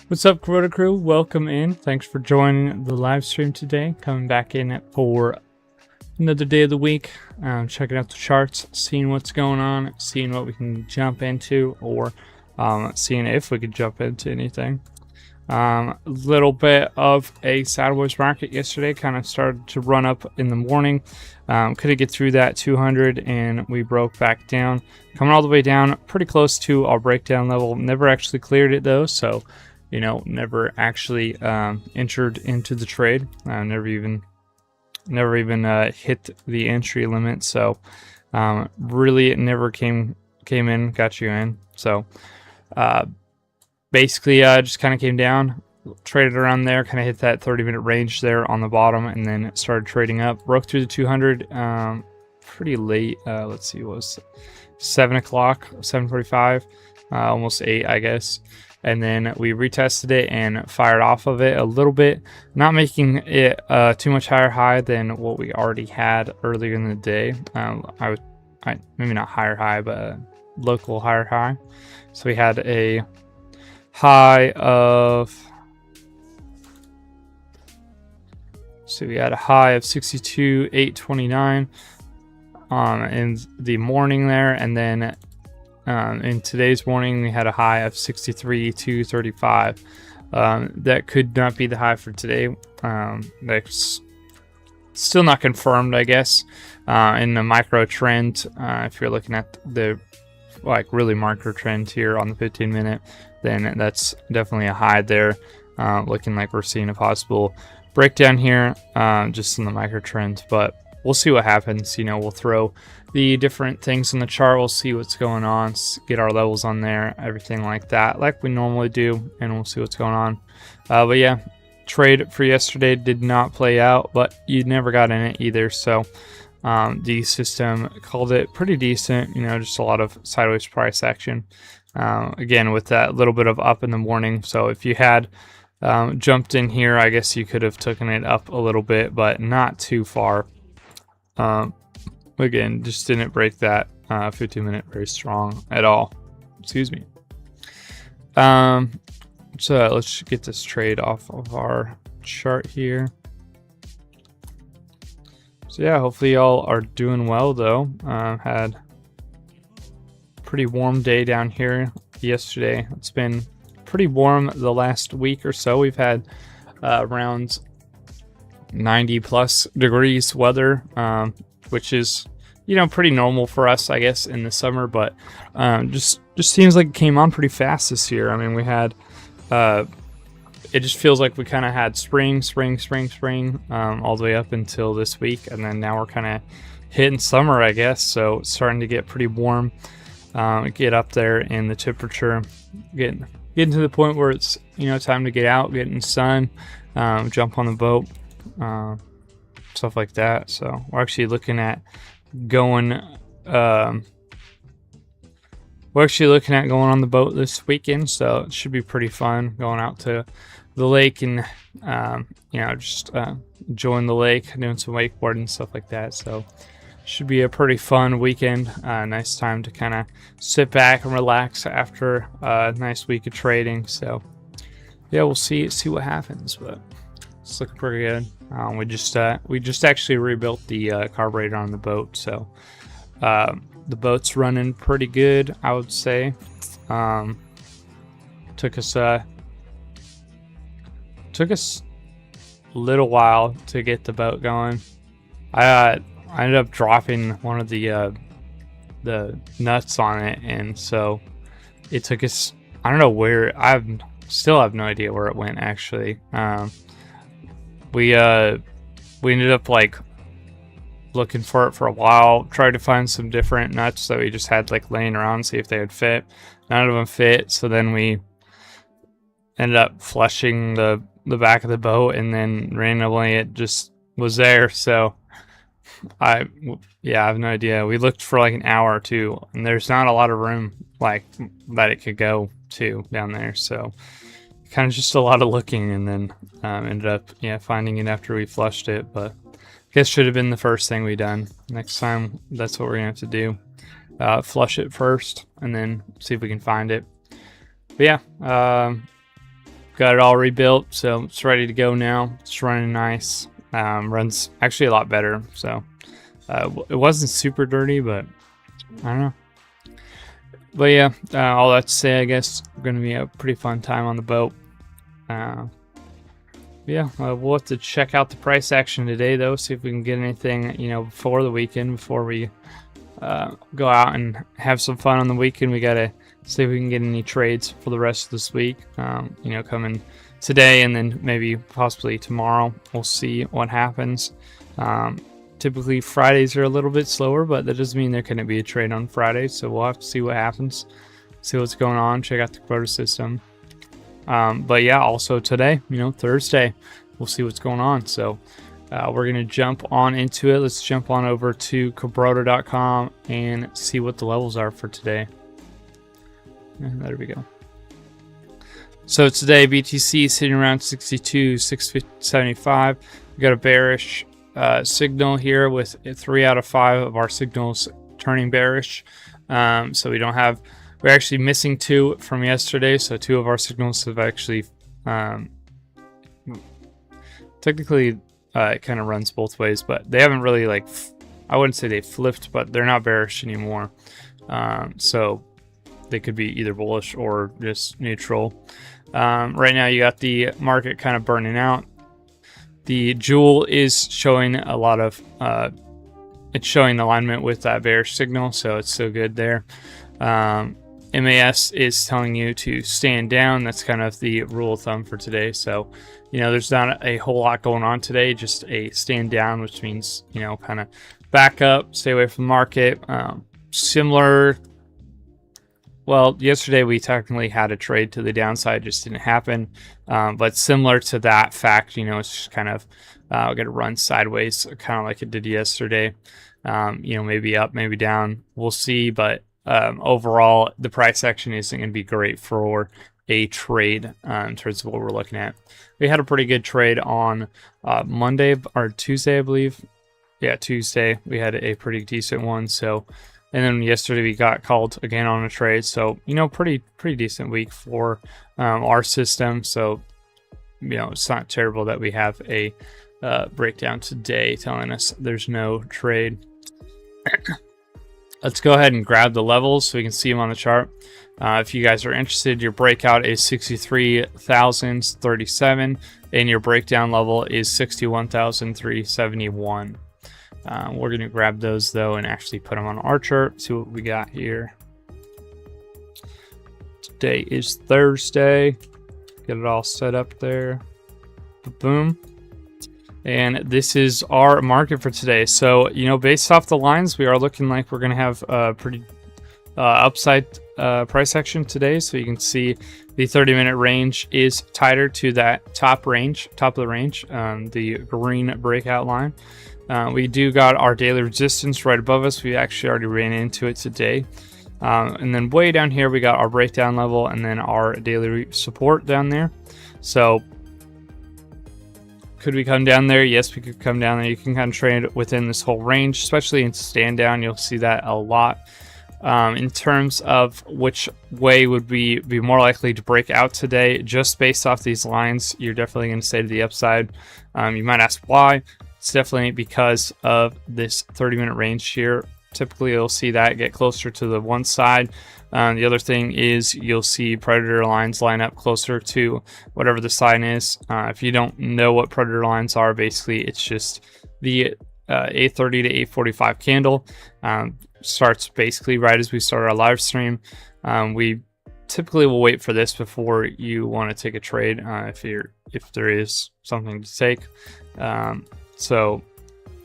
What's up, Kabroda crew? Welcome in. Thanks for joining the live stream today. Coming back in for another day of the week. Checking out the charts, seeing what's going on, seeing what we can jump into, or seeing if we could jump into anything. A little bit of a sideways market yesterday. Kind of started to run up in the morning. Couldn't get through that 200 and we broke back down. Coming all the way down, pretty close to our breakdown level. Never actually cleared it though, so never actually entered into the trade. Never even hit the entry limit. So really, it never came in, got you in. So basically, just kind of came down, traded around there, kind of hit that 30-minute range there on the bottom, and then started trading up. Broke through the 200 pretty late. Let's see, it was 7 o'clock, 7:45, almost 8, I guess. And then we retested it and fired off of it a little bit, not making it too much higher high than what we already had earlier in the day. Maybe not higher high, but a local higher high. So we had a high of, we had a high of 62,829 in the morning there, and then in today's morning we had a high of 63,235. That could not be the high for today. That's still not confirmed, I guess. In the micro trend, if you're looking at the really micro trend here on the 15-minute, then that's definitely a high there. Looking like we're seeing a possible breakdown here, just in the micro trend, but we'll see what happens. We'll throw the different things in the chart. We'll see what's going on, get our levels on there, everything like that, like we normally do, and we'll see what's going on. But yeah, trade for yesterday did not play out, but you never got in it either. So the system called it pretty decent. Just a lot of sideways price action. Again, with that little bit of up in the morning. So if you had jumped in here, I guess you could have taken it up a little bit, but not too far. Again, just didn't break that 15-minute very strong at all. Excuse me. So let's get this trade off of our chart here. So yeah, hopefully y'all are doing well though. Had a pretty warm day down here yesterday. It's been pretty warm the last week or so. We've had around 90 plus degrees weather, which is pretty normal for us, I guess, in the summer, but just seems like it came on pretty fast this year. I mean, we had it just feels like we kind of had spring all the way up until this week, and then now we're kind of hitting summer, I guess. So it's starting to get pretty warm, get up there in the temperature, getting to the point where it's time to get out, get in the sun, jump on the boat, stuff like that. So we're actually looking at going on the boat this weekend, so it should be pretty fun going out to the lake and just enjoying the lake, doing some wakeboarding and stuff like that. So should be a pretty fun weekend. Nice time to kind of sit back and relax after a nice week of trading. So yeah, we'll see what happens, but it's looking pretty good. We just actually rebuilt the carburetor on the boat, so the boat's running pretty good, I would say. Took us a little while to get the boat going. I ended up dropping one of the nuts on it, and so it took us, I don't know where, still have no idea where it went actually. We ended up looking for it for a while, tried to find some different nuts that we just had laying around, see if they would fit. None of them fit, so then we ended up flushing the back of the boat, and then randomly it just was there. So I have no idea. We looked for an hour or two, and there's not a lot of room that it could go to down there, so kind of just a lot of looking, and then ended up finding it after we flushed it. But I guess should have been the first thing we done. Next time, that's what we're gonna have to do. Flush it first and then see if we can find it. But yeah, got it all rebuilt, so it's ready to go now. It's running nice. Runs actually a lot better. So it wasn't super dirty, but I don't know. But yeah, all that to say, I guess going to be a pretty fun time on the boat. Yeah, we'll have to check out the price action today, though, see if we can get anything, you know, before the weekend, before we go out and have some fun on the weekend. We got to see if we can get any trades for the rest of this week, you know, coming today and then maybe possibly tomorrow. We'll see what happens. Typically Fridays are a little bit slower, but that doesn't mean there couldn't be a trade on Friday, so we'll have to see what happens, see what's going on, check out the Kabroda System. But yeah, also today, you know, Thursday, we'll see what's going on. So we're going to jump on into it. Let's jump on over to Kabroda.com and see what the levels are for today. And there we go. So today, BTC sitting around 62, 675. We got a bearish signal here with 3 out of 5 of our signals turning bearish. So we don't have, we're actually missing 2 from yesterday. So 2 of our signals have actually, technically it kind of runs both ways, but they haven't really, like, I wouldn't say they flipped, but they're not bearish anymore. So they could be either bullish or just neutral. Right now you got the market kind of burning out. The jewel is showing a lot of, it's showing alignment with that bearish signal, so it's so good there. MAS is telling you to stand down. That's kind of the rule of thumb for today. So, you know, there's not a whole lot going on today, just a stand down, which means, you know, kind of back up, stay away from the market. Similar, well, yesterday we technically had a trade to the downside, just didn't happen. But similar to that fact, you know, it's just kind of going to run sideways, kind of like it did yesterday. You know, maybe up, maybe down. We'll see. But overall, the price action isn't going to be great for a trade in terms of what we're looking at. We had a pretty good trade on Monday or Tuesday, I believe. Yeah, Tuesday. We had a pretty decent one. So. And then yesterday we got called again on a trade. So, you know, pretty decent week for our system. So, you know, it's not terrible that we have a breakdown today telling us there's no trade. Let's go ahead and grab the levels so we can see them on the chart. If you guys are interested, your breakout is 63,037 and your breakdown level is 61,371. We're going to grab those, though, and actually put them on our chart, see what we got here. Today is Thursday. Get it all set up there. Boom. And this is our market for today. So, you know, based off the lines, we are looking like we're going to have a pretty upside price action today. So you can see the 30-minute range is tighter to that top of the range, the green breakout line. We do got our daily resistance right above us. We actually already ran into it today. And then way down here, we got our breakdown level and then our daily support down there. So could we come down there? Yes, we could come down there. You can kind of trade within this whole range, especially in stand down. You'll see that a lot. In terms of which way would we be more likely to break out today, just based off these lines, you're definitely going to stay to the upside. You might ask why. It's definitely because of this 30-minute range here. Typically, you'll see that get closer to the one side. The other thing is you'll see predator lines line up closer to whatever the sign is. If you don't know what predator lines are, basically it's just the 8:30 to 8:45 candle. Starts basically right as we start our live stream. We typically will wait for this before you want to take a trade if there is something to take. So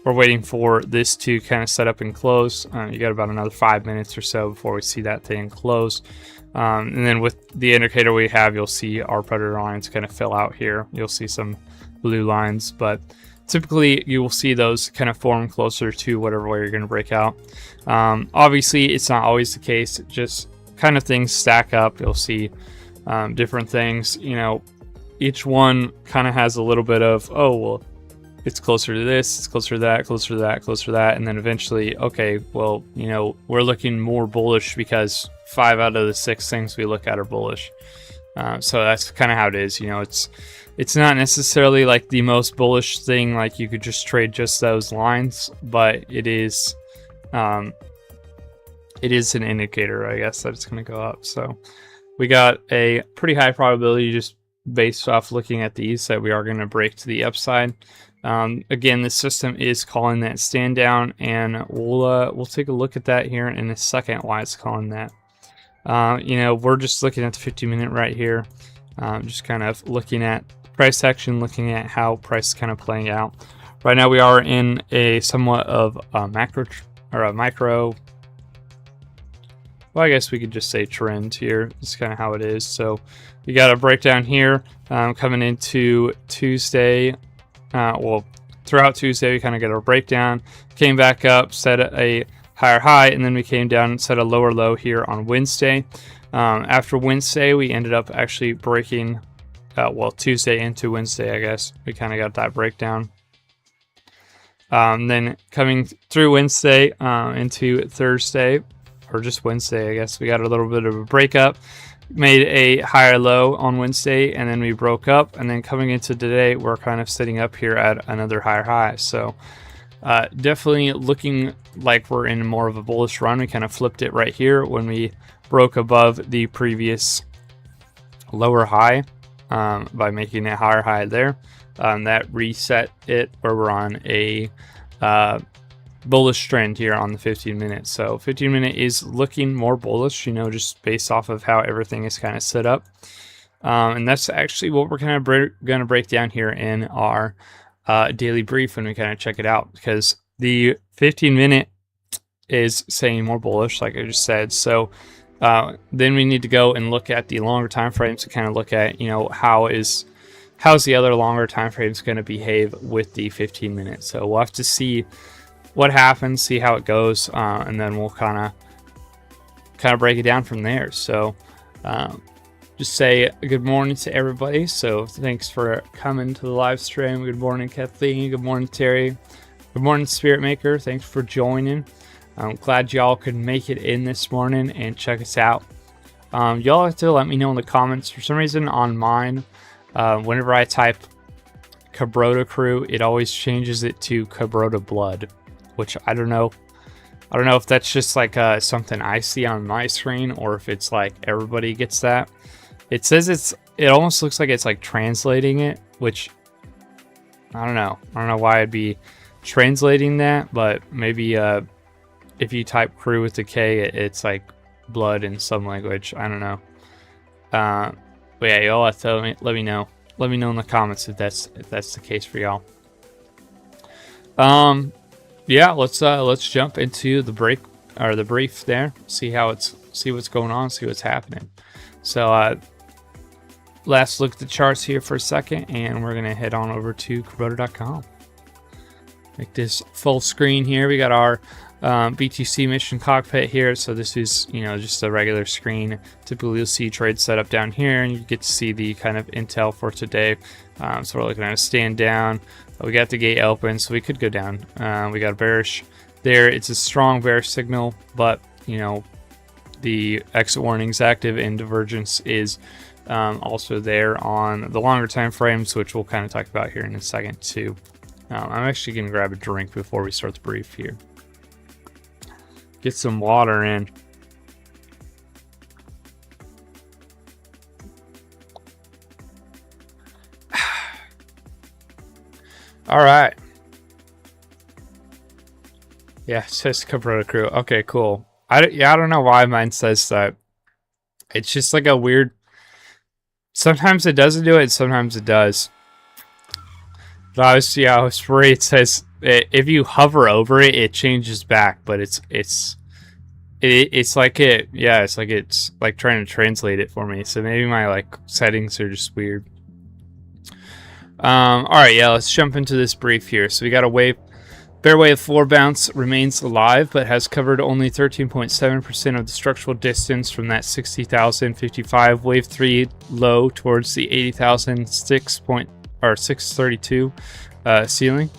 we're waiting for this to kind of set up and close. You got about another 5 minutes or so before we see that thing close. And then with the indicator we have, you'll see our predator lines kind of fill out here. You'll see some blue lines, but typically you will see those kind of form closer to whatever way you're going to break out. Obviously, it's not always the case. It just kind of things stack up. You'll see different things. You know, each one kind of has a little bit of, oh, well, it's closer to this, it's closer to that, closer to that, closer to that, and then eventually, okay, well, you know, we're looking more bullish because 5 out of the 6 things we look at are bullish. So that's kind of how it is. You know, it's not necessarily like the most bullish thing, like you could just trade just those lines, but it is an indicator, I guess, that it's going to go up. So we got a pretty high probability just based off looking at these that we are going to break to the upside. Again, the system is calling that stand down, and we'll take a look at that here in a second, why it's calling that. You know, we're just looking at the 50-minute right here, just kind of looking at price action, looking at how price is kind of playing out. Right now we are in a somewhat of a macro or a micro, well, I guess we could just say trend here. It's kind of how it is. So we got a breakdown here coming into Tuesday. Well, throughout Tuesday we kind of get our breakdown, came back up, set a higher high, and then we came down and set a lower low here on Wednesday. After Wednesday we ended up actually breaking, well, Tuesday into Wednesday, I guess we kind of got that breakdown. Then coming through Wednesday into Thursday, or just Wednesday, I guess, we got a little bit of a breakup, made a higher low on Wednesday, and then we broke up, and then coming into today we're kind of sitting up here at another higher high. So definitely looking like we're in more of a bullish run. We kind of flipped it right here when we broke above the previous lower high by making a higher high there. That reset it where we're on a bullish trend here on the 15-minute. So 15-minute is looking more bullish, you know, just based off of how everything is kind of set up. And that's actually what we're kind of going to break down here in our daily brief when we kind of check it out, because the 15-minute is saying more bullish, like I just said. So then we need to go and look at the longer time frames to kind of look at, you know, how's the other longer time frames going to behave with the 15-minute. So we'll have to see what happens, see how it goes, and then we'll kind of break it down from there. So just say good morning to everybody. So thanks for coming to the live stream. Good morning, Kathleen. Good morning, Terry. Good morning, Spirit Maker. Thanks for joining. I'm glad y'all could make it in this morning and check us out. Y'all have to let me know in the comments. For some reason on mine, whenever I type Kabroda Crew, it always changes it to Kabroda Blood, which I don't know if that's just like something I see on my screen, or if it's like everybody gets that. It says it almost looks like it's like translating it, which I don't know why I'd be translating that, but maybe if you type crew with the K, it's like blood in some language. I don't know. But yeah, y'all have to let me know. Let me know in the comments if that's the case for y'all. Yeah, let's jump into the brief there. See what's going on, see what's happening. So let's look at the charts here for a second, and we're gonna head on over to Kabroda.com. Make this full screen here. We got our BTC mission cockpit here. So this is, you know, just a regular screen. Typically you'll see trade setup down here, and you get to see the kind of intel for today. So we're looking at a stand down. We got the gate open, so we could go down. We got a bearish there. It's a strong bearish signal, but you know, the exit warnings active and divergence is also there on the longer time frames, which we'll kind of talk about here in a second too. I'm actually gonna grab a drink before we start the brief here. Get some water in. All right. Yeah, it says Kabroda Crew. Okay, cool. I don't know why mine says that. It's just like a weird. Sometimes it doesn't do it, sometimes it does. But obviously, I was worried. It says if you hover over it, it changes back, but it's like it. Yeah, it's like trying to translate it for me. So maybe my like settings are just weird. All right, yeah, let's jump into this brief here. So we got a wave. Bear wave 4 bounce remains alive, but has covered only 13.7% of the structural distance from that 60,055 wave 3 low towards the 80,006 632 ceiling.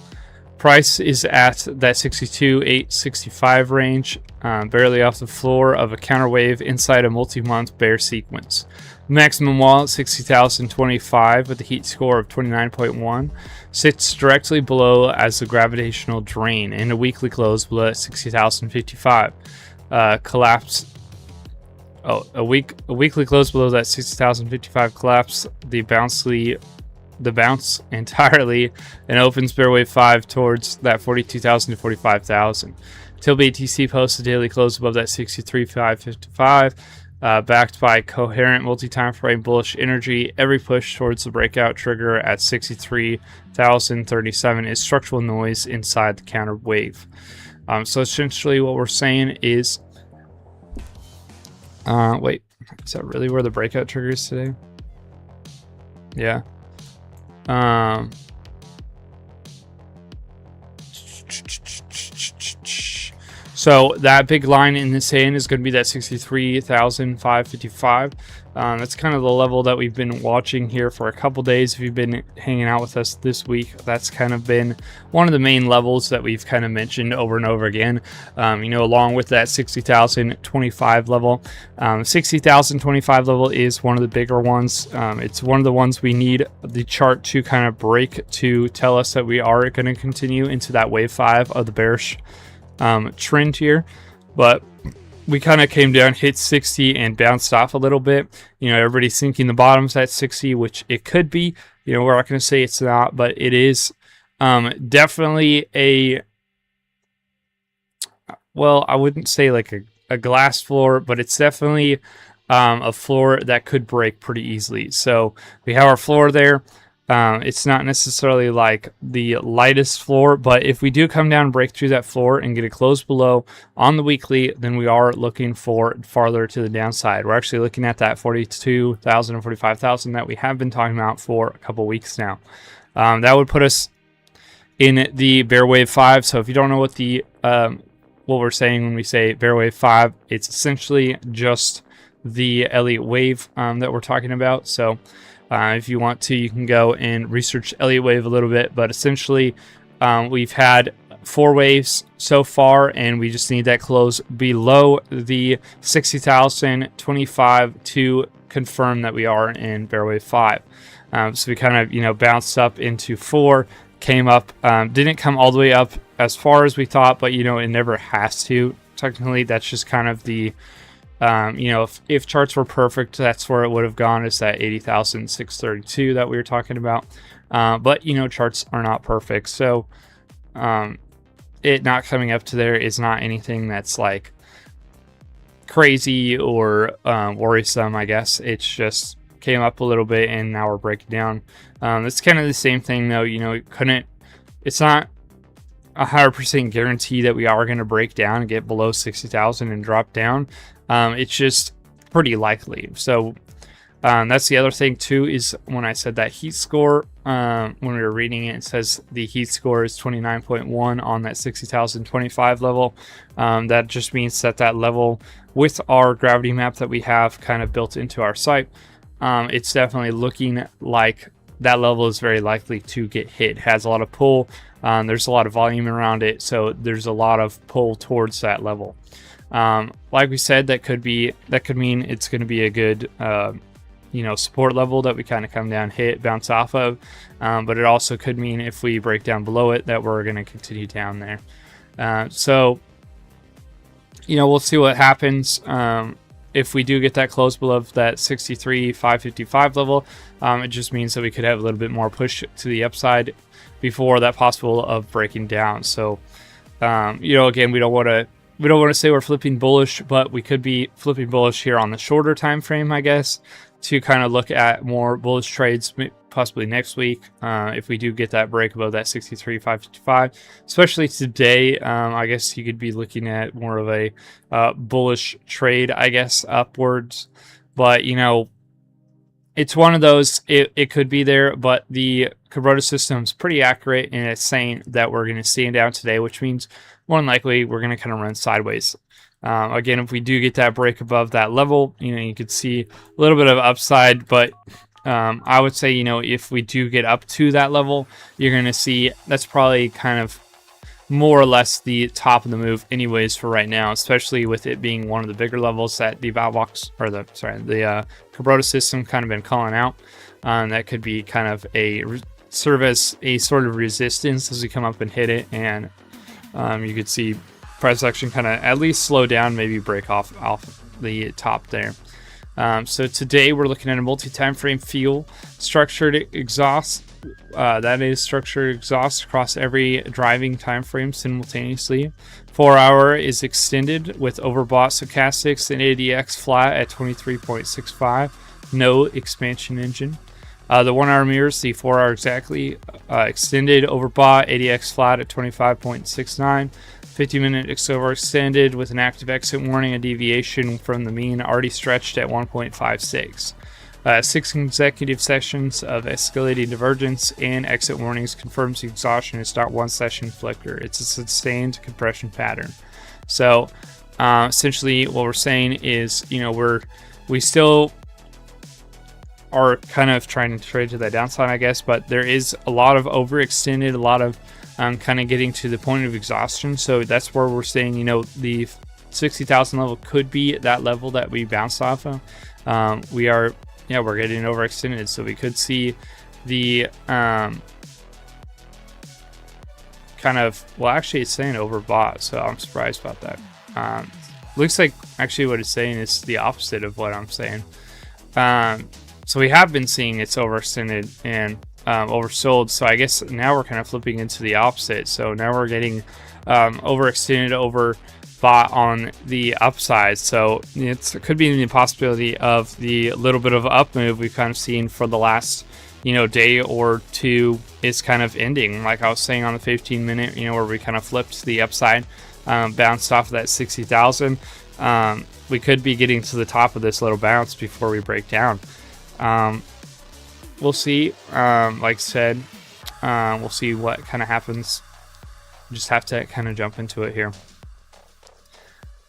Price is at that 62,865 range, barely off the floor of a counter wave inside a multi-month bear sequence. Maximum wall at 60,025 with a heat score of 29.1 sits directly below as the gravitational drain, and a weekly close below at 60,055. Collapse. Oh, a weekly close below that 60,055 collapse. The bounce entirely and opens bear wave 5 towards that 42,000 to 45,000. Till BTC posts a daily close above that 63,555, backed by coherent multi-timeframe bullish energy. Every push towards the breakout trigger at 63,037 is structural noise inside the counter wave. So essentially what we're saying is, wait, is that really where the breakout trigger is today? Yeah. So that big line in the sand is going to be that 63,555. That's kind of the level that we've been watching here for a couple days. If you've been hanging out with us this week, that's kind of been one of the main levels that we've kind of mentioned over and over again. Along with that 60,025 level. 60,025 level is one of the bigger ones. It's one of the ones we need the chart to kind of break to tell us that we are going to continue into that wave 5 of the bearish trend here. But we kind of came down, hit 60 and bounced off a little bit. Everybody's thinking the bottom's at 60, which it could be. We're not going to say it's not, but it is definitely I wouldn't say like a glass floor, but it's definitely a floor that could break pretty easily. So we have our floor there. It's not necessarily like the lightest floor, but if we do come down and break through that floor and get a close below on the weekly, then we are looking for farther to the downside. We're actually looking at that 42,000 and 45,000 that we have been talking about for a couple weeks now. That would put us in the bear wave 5. So if you don't know what what we're saying when we say bear wave 5, it's essentially just the Elliott wave that we're talking about. So if you want to, you can go and research Elliott wave a little bit, but essentially we've had 4 waves so far, and we just need that close below the 60,025 to confirm that we are in bear wave 5. So we kind of bounced up into 4, came up, didn't come all the way up as far as we thought, but it never has to. Technically, that's just kind of the if charts were perfect, that's where it would have gone, is that 80,632 that we were talking about. But charts are not perfect, so it not coming up to there is not anything that's like crazy or worrisome, I guess. It's just came up a little bit and now we're breaking down. It's kind of the same thing though. It's not 100% guarantee that we are going to break down and get below 60,000 and drop down. It's just pretty likely. So that's the other thing too, is when I said that heat score, when we were reading it, it says the heat score is 29.1 on that 60,025 level. That just means that level with our gravity map that we have kind of built into our site, it's definitely looking like that level is very likely to get hit. It has a lot of pull. There's a lot of volume around it, so there's a lot of pull towards that level. Like we said, that could mean it's going to be a good support level that we kind of come down, hit, bounce off of, but it also could mean if we break down below it that we're going to continue down there. So we'll see what happens. If we do get that close below that 63,555 level, it just means that we could have a little bit more push to the upside before that possible of breaking down. So again, we don't want to say we're flipping bullish, but we could be flipping bullish here on the shorter time frame, I guess, to kind of look at more bullish trades possibly next week if we do get that break above that 63,555. Especially today, I guess you could be looking at more of a bullish trade, I guess, upwards. But it's one of those, it could be there, but the Kabroda system is pretty accurate, and it's saying that we're going to stand down today, which means more than likely we're going to kind of run sideways. Again, if we do get that break above that level, you could see a little bit of upside, but I would say, if we do get up to that level, you're going to see that's probably kind of more or less the top of the move anyways for right now, especially with it being one of the bigger levels that the Valvox, or the Kabroda system kind of been calling out. That could be kind of serve as a sort of resistance as we come up and hit it, and you could see price action kind of at least slow down, maybe break off the top there. So today we're looking at a multi-time frame fuel structured exhaust. That is structured exhaust across every driving time frame simultaneously. 4 hour is extended with overbought stochastics and ADX flat at 23.65. No expansion engine. The 1 hour mirrors the 4 hour exactly. Extended overbought ADX flat at 25.69. 50-minute overextended with an active exit warning, a deviation from the mean already stretched at 1.56. 6 consecutive sessions of escalating divergence and exit warnings confirms the exhaustion is not one session flicker. It's a sustained compression pattern. So essentially what we're saying is, we still are kind of trying to trade to that downside, I guess, but there is a lot of overextended, a lot of kind of getting to the point of exhaustion. So that's where we're saying, the 60,000 level could be that level that we bounced off of. We're getting overextended, so we could see the kind of, well, actually it's saying overbought, so I'm surprised about that. Looks like actually what it's saying is the opposite of what I'm saying. So we have been seeing it's overextended and oversold, so I guess now we're kind of flipping into the opposite. So now we're getting overextended, overbought on the upside. So it could be the possibility of the little bit of up move we've kind of seen for the last day or two is kind of ending, like I was saying on the 15-minute, where we kind of flipped to the upside, bounced off of that 60,000. We could be getting to the top of this little bounce before we break down. We'll see. Like I said, we'll see what kind of happens. Just have to kind of jump into it here.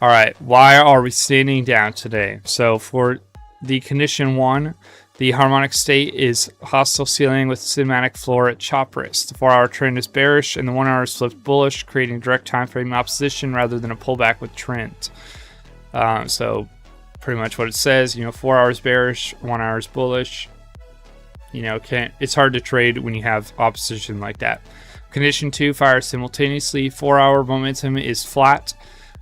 All right, why are we standing down today? So for the condition 1, the harmonic state is hostile ceiling with cinematic floor at chop risk. The 4 hour trend is bearish and the 1 hour is flipped bullish, creating direct time frame opposition rather than a pullback with trend. So pretty much what it says, 4 hours bearish, 1 hour is bullish. It's hard to trade when you have opposition like that. Condition 2 fires simultaneously. 4 hour momentum is flat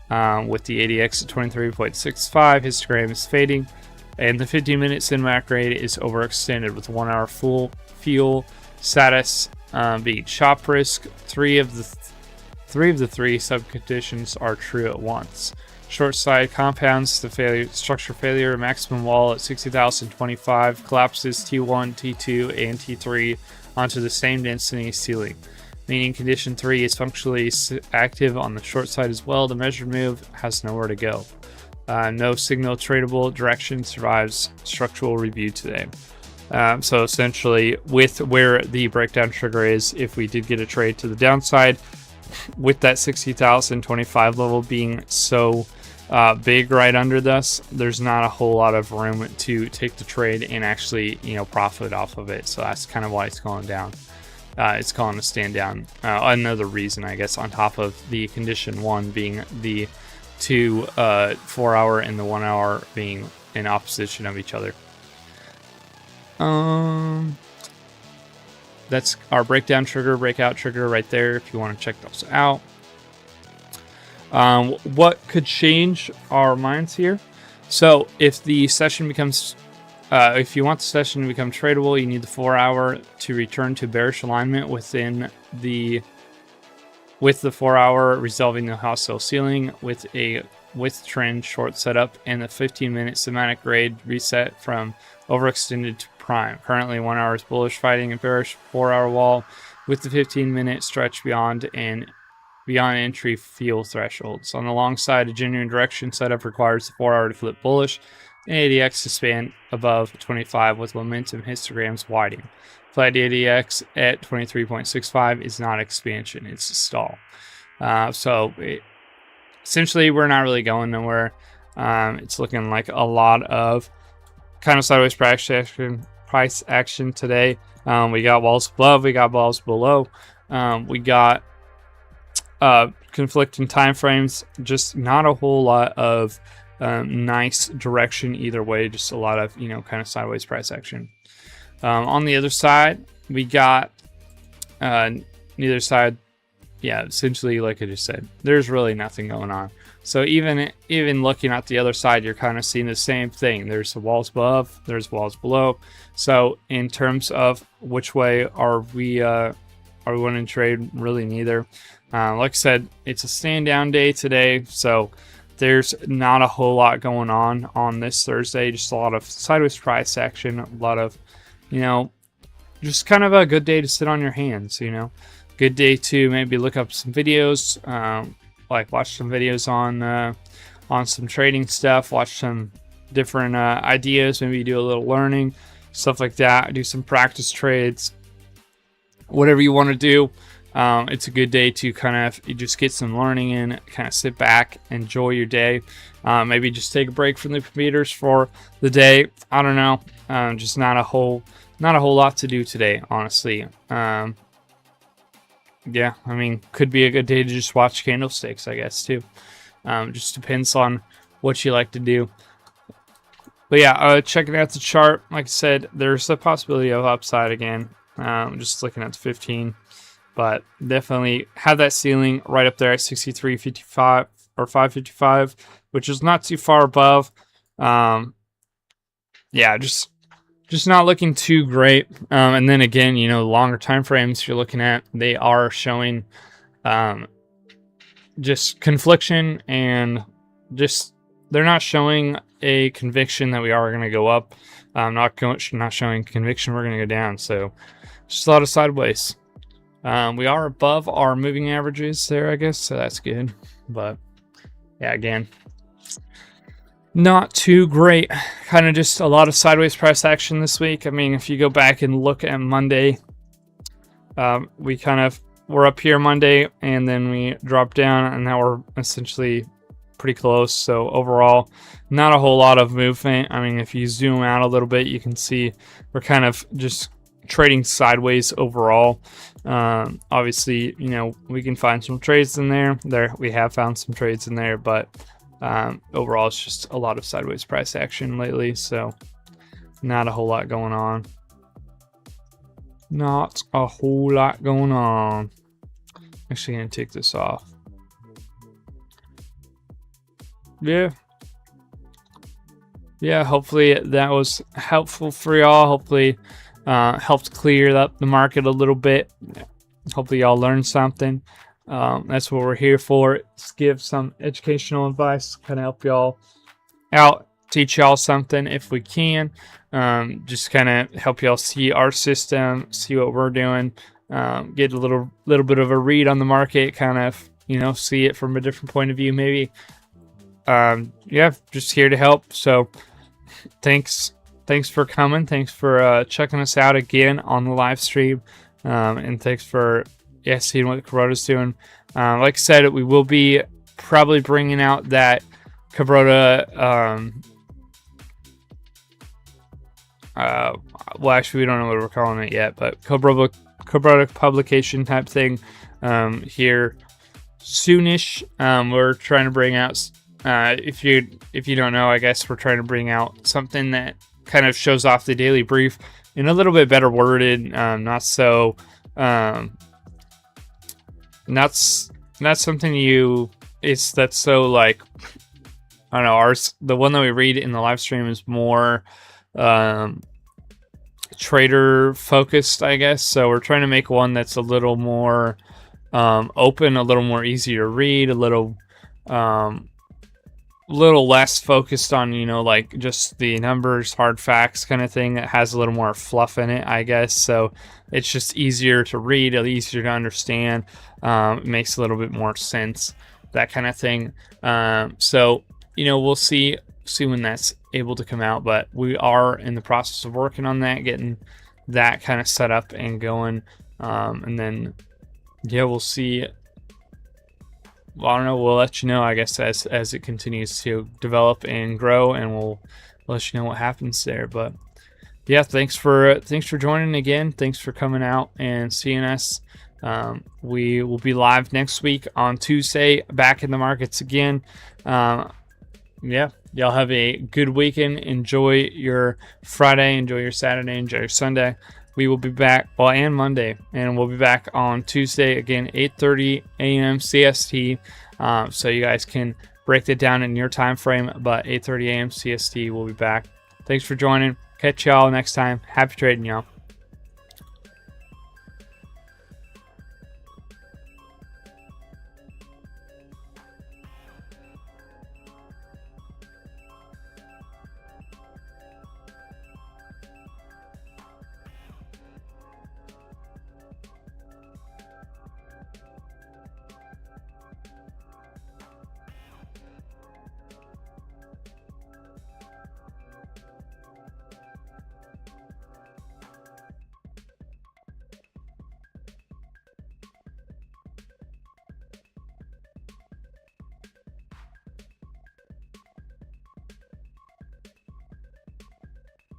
with the ADX at 23.65. Histogram is fading. And the 15-minute cinematic rate is overextended with 1 hour full fuel status being chop risk. Three of the three subconditions are true at once. Short side compounds the structure failure. Maximum wall at 60,025 collapses T1, T2, and T3 onto the same density ceiling, meaning condition 3 is functionally active on the short side as well. The measured move has nowhere to go. No signal tradable direction survives structural review today. So essentially, with where the breakdown trigger is, if we did get a trade to the downside, with that 60,025 level being so big right under this, there's not a whole lot of room to take the trade and actually profit off of it. So that's kind of why it's going down. It's calling a stand down. Another reason, I guess, on top of the condition 1 being the 4 hour and the 1 hour being in opposition of each other. That's our breakdown trigger, breakout trigger right there if you want to check those out. What could change our minds here? So if the session becomes, if you want the session to become tradable, you need the 4 hour to return to bearish alignment with the 4 hour resolving the hostile ceiling with trend short setup, and the 15-minute semantic grade reset from overextended to prime. Currently 1 hour is bullish fighting a bearish 4 hour wall with the 15-minute stretch beyond entry fuel thresholds. On the long side, a genuine direction setup requires the 4 hour to flip bullish and ADX to span above 25 with momentum histograms widening. Flat ADX at 23.65 is not expansion, it's a stall. Essentially, we're not really going nowhere. It's looking like a lot of kind of sideways price action today. We got walls above, we got walls below. We got conflicting time frames. Just not a whole lot of nice direction either way. Just a lot of, you know, kind of sideways price action. On the other side, we got neither side. Yeah, essentially, like I just said, there's really nothing going on. So even looking at the other side, you're kind of seeing the same thing. There's the walls above, there's walls below. So in terms of which way are we wanting to trade, really neither. Like I said, it's a stand down day today, so there's not a whole lot going on this Thursday. Just a lot of sideways price action, a lot of, you know, just kind of a good day to sit on your hands, you know. Good day to maybe look up some videos, like watch some videos on some trading stuff, watch some different ideas, maybe do a little learning, stuff like that, do some practice trades, whatever you want to do. It's a good day to kind of just get some learning in, kind of sit back, enjoy your day, maybe just take a break from the computers for the day. I don't know, just not a whole lot to do today, honestly. Yeah, I mean, could be a good day to just watch candlesticks, I guess, too. Just depends on what you like to do. But yeah, checking out the chart, like I said, there's a possibility of upside again. Just looking at the 15, but definitely have that ceiling right up there at 63.55 or 5.55, which is not too far above. Yeah, just not looking too great. And then again, you know, longer time frames you're looking at, they are showing just confliction, and just they're not showing a conviction that we are going to go up. Not showing conviction we're going to go down. So just a lot of sideways. We are above our moving averages there, I guess, so that's good. But yeah, again, not too great. Kind of just a lot of sideways price action this week. I mean, if you go back and look at Monday, we kind of were up here Monday, and then we dropped down, and now we're essentially pretty close. So overall, not a whole lot of movement. I mean, if you zoom out a little bit, you can see we're kind of just trading sideways overall. Obviously, you know, we can find some trades in there. We have found some trades in there, but overall, it's just a lot of sideways price action lately, so not a whole lot going on. Not a whole lot going on. Actually, gonna take this off. Yeah, hopefully that was helpful for y'all. Hopefully helped clear up the market a little bit. Hopefully y'all learned something. That's what we're here for. Just give some educational advice, kind of help y'all out, teach y'all something if we can. Just kind of help y'all see our system, see what we're doing, get a little bit of a read on the market, kind of, you know, see it from a different point of view, maybe. Yeah, just here to help. So thanks for coming. Thanks for checking us out again on the live stream. And thanks for seeing what Kabroda's doing. Like I said, we will be probably bringing out that Kabroda. Well, actually, we don't know what we're calling it yet, but Kabroda publication type thing here soonish. We're trying to bring out. If you don't know, I guess we're trying to bring out something that kind of shows off the daily brief in a little bit better worded, not so not something that's so like, I don't know, the one that we read in the live stream is more trader focused, I guess. So we're trying to make one that's a little more open, a little more easy to read, a little less focused on, you know, like just the numbers, hard facts kind of thing, that has a little more fluff in it, I guess. So it's just easier to read, easier to understand. It makes a little bit more sense, that kind of thing. So, you know, we'll see when that's able to come out, but we are in the process of working on that, getting that kind of set up and going. And then, yeah, we'll see. Well, I don't know. We'll let you know, I guess, as it continues to develop and grow, and we'll let you know what happens there. But yeah, thanks for joining again. Thanks for coming out and seeing us. We will be live next week on Tuesday, back in the markets again. Yeah, y'all have a good weekend. Enjoy your Friday, enjoy your Saturday, enjoy your Sunday. We will be back, and Monday, and we'll be back on Tuesday again, 8:30 a.m. CST. So you guys can break that down in your time frame, but 8:30 a.m. CST, we'll be back. Thanks for joining. Catch y'all next time. Happy trading, y'all.